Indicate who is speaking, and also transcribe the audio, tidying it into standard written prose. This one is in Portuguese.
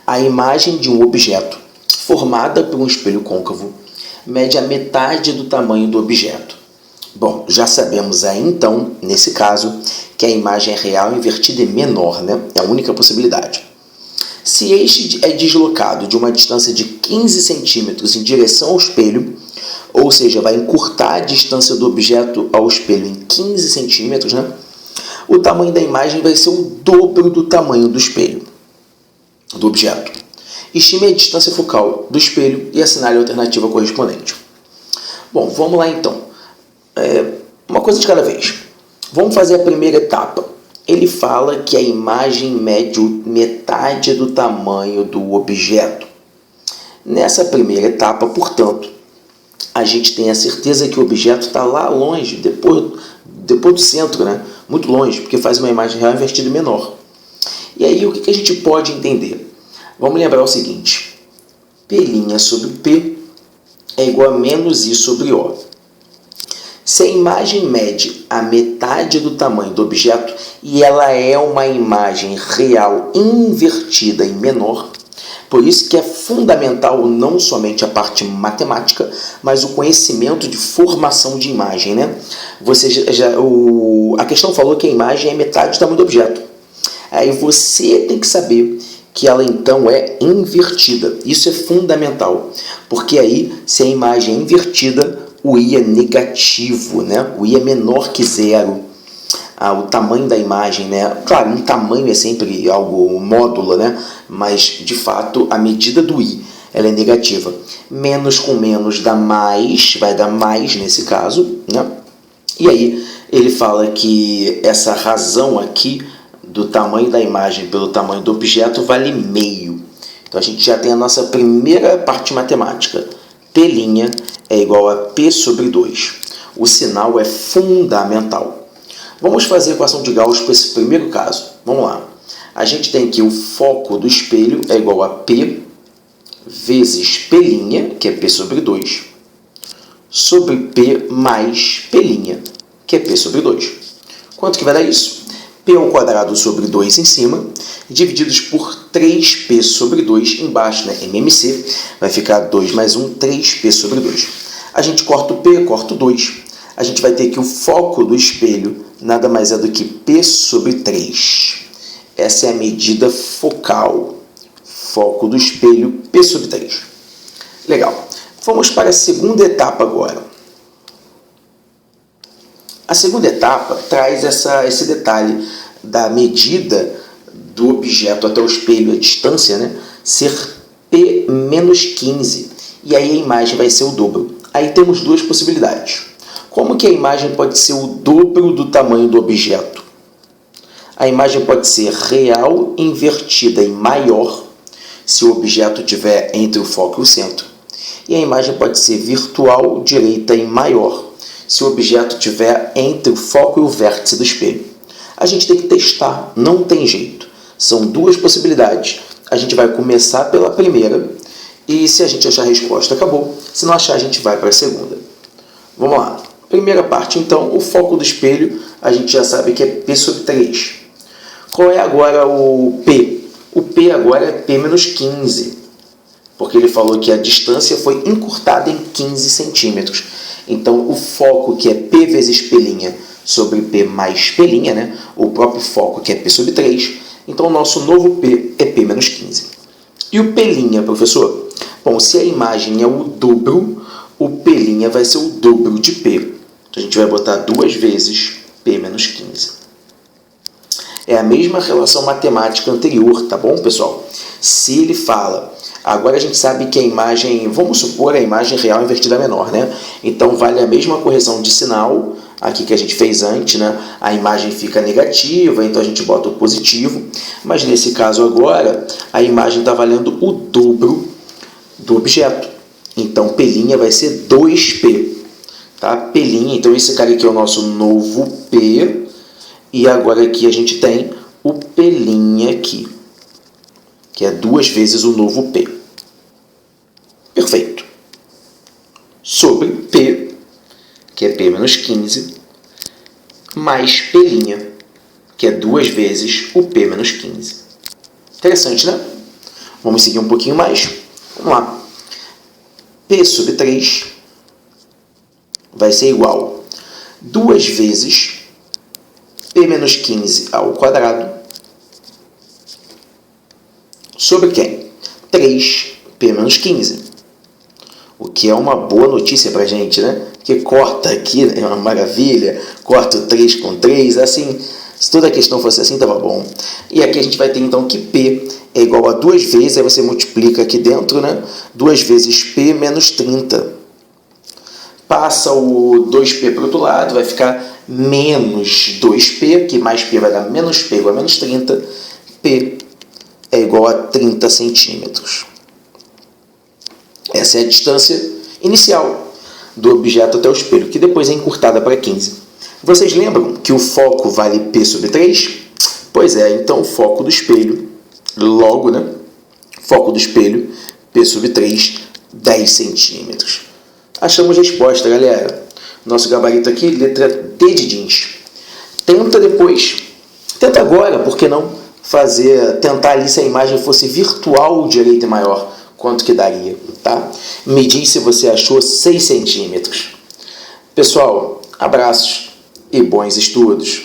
Speaker 1: A imagem de um objeto formada por um espelho côncavo mede a metade do tamanho do objeto. Bom, já sabemos aí então, nesse caso, que a imagem real invertida é menor, né? É a única possibilidade. Se este é deslocado de uma distância de 15 centímetros em direção ao espelho, ou seja, vai encurtar a distância do objeto ao espelho em 15 centímetros, né? O tamanho da imagem vai ser o dobro do tamanho do espelho, do objeto. Estime a distância focal do espelho e assinale a alternativa correspondente. Bom, vamos lá então. Uma coisa de cada vez. Vamos fazer a primeira etapa. Ele fala que a imagem mede metade do tamanho do objeto. Nessa primeira etapa, portanto, a gente tem a certeza que o objeto está lá longe, depois do centro, né? Muito longe, porque faz uma imagem real invertida menor. E aí, o que a gente pode entender? Vamos lembrar o seguinte: P' sobre P é igual a menos I sobre O. Se a imagem mede a metade do tamanho do objeto e ela é uma imagem real invertida e menor, por isso que é fundamental não somente a parte matemática, mas o conhecimento de formação de imagem, né? A questão falou que a imagem é metade do tamanho do objeto. Aí você tem que saber que ela então é invertida. Isso é fundamental, porque aí, se a imagem é invertida, o I é negativo, né? O I é menor que zero. O tamanho da imagem, né? Claro, um tamanho é sempre algo módulo, né? Mas, de fato, a medida do I ela é negativa. Menos com menos dá mais, vai dar mais nesse caso, né? E aí ele fala que essa razão aqui do tamanho da imagem pelo tamanho do objeto vale meio. Então a gente já tem a nossa primeira parte matemática. P' é igual a P sobre 2. O sinal é fundamental. Vamos fazer a equação de Gauss para esse primeiro caso. Vamos lá. A gente tem que o foco do espelho é igual a P vezes P', que é P sobre 2, sobre P mais P', que é P sobre 2. Quanto que vai dar isso? P ao quadrado sobre 2 em cima, divididos por 3P sobre 2 embaixo, né? MMC, vai ficar 2 mais 1, 3P sobre 2. A gente corta o P, corta o 2. A gente vai ter que o foco do espelho nada mais é do que P sobre 3. Essa é a medida focal. Foco do espelho, P sobre 3. Legal. Vamos para a segunda etapa agora. A segunda etapa traz esse detalhe da medida do objeto até o espelho, a distância, né, ser P menos 15. E aí a imagem vai ser o dobro. Aí temos duas possibilidades. Como que a imagem pode ser o dobro do tamanho do objeto? A imagem pode ser real invertida e maior se o objeto estiver entre o foco e o centro. E a imagem pode ser virtual direita e maior se o objeto estiver entre o foco e o vértice do espelho. A gente tem que testar, não tem jeito. São duas possibilidades. A gente vai começar pela primeira e se a gente achar a resposta, acabou. Se não achar, a gente vai para a segunda. Vamos lá. Primeira parte, então, o foco do espelho, a gente já sabe que é P sobre 3. Qual é agora o P? O P agora é P menos 15, porque ele falou que a distância foi encurtada em 15 centímetros. Então, o foco, que é P vezes P' sobre P mais P', né? O próprio foco, que é P sobre 3. Então, o nosso novo P é P menos 15. E o P', professor? Bom, se a imagem é o dobro, o P' vai ser o dobro de P. Então, a gente vai botar duas vezes P menos 15. É a mesma relação matemática anterior, tá bom, pessoal? Se ele fala, agora a gente sabe que a imagem, vamos supor a imagem real invertida menor, né? Então, vale a mesma correção de sinal aqui que a gente fez antes, né? A imagem fica negativa, então a gente bota o positivo. Mas nesse caso agora, a imagem está valendo o dobro do objeto. Então, P' vai ser 2P. Tá? P', então esse cara aqui é o nosso novo P. E agora aqui a gente tem o P' aqui, que é 2 vezes o novo P. Perfeito. Sobre P, que é P menos 15, mais P', que é 2 vezes o P menos 15. Interessante, né? Vamos seguir um pouquinho mais. Vamos lá. P sobre 3 vai ser igual a 2 vezes P menos 15 ao quadrado sobre quem? 3P menos 15. O que é uma boa notícia para a gente, né? Porque corta aqui, é uma maravilha, corta o 3 com 3, assim, se toda a questão fosse assim, estava bom. E aqui a gente vai ter então que P é igual a 2 vezes, aí você multiplica aqui dentro, né? 2 vezes P menos 30. Passa o 2P para o outro lado, vai ficar menos 2P, que mais P vai dar menos P igual a menos 30. P é igual a 30 centímetros. Essa é a distância inicial do objeto até o espelho, que depois é encurtada para 15. Vocês lembram que o foco vale P sobre 3? Pois é, então o foco do espelho, logo, né? Foco do espelho, P sobre 3, 10 centímetros. Achamos resposta, galera. Nosso gabarito aqui, letra D de jeans. Tenta agora, por que não, tentar ali se a imagem fosse virtual, direita e maior, quanto que daria, tá? Me diz se você achou 6 centímetros. Pessoal, abraços e bons estudos.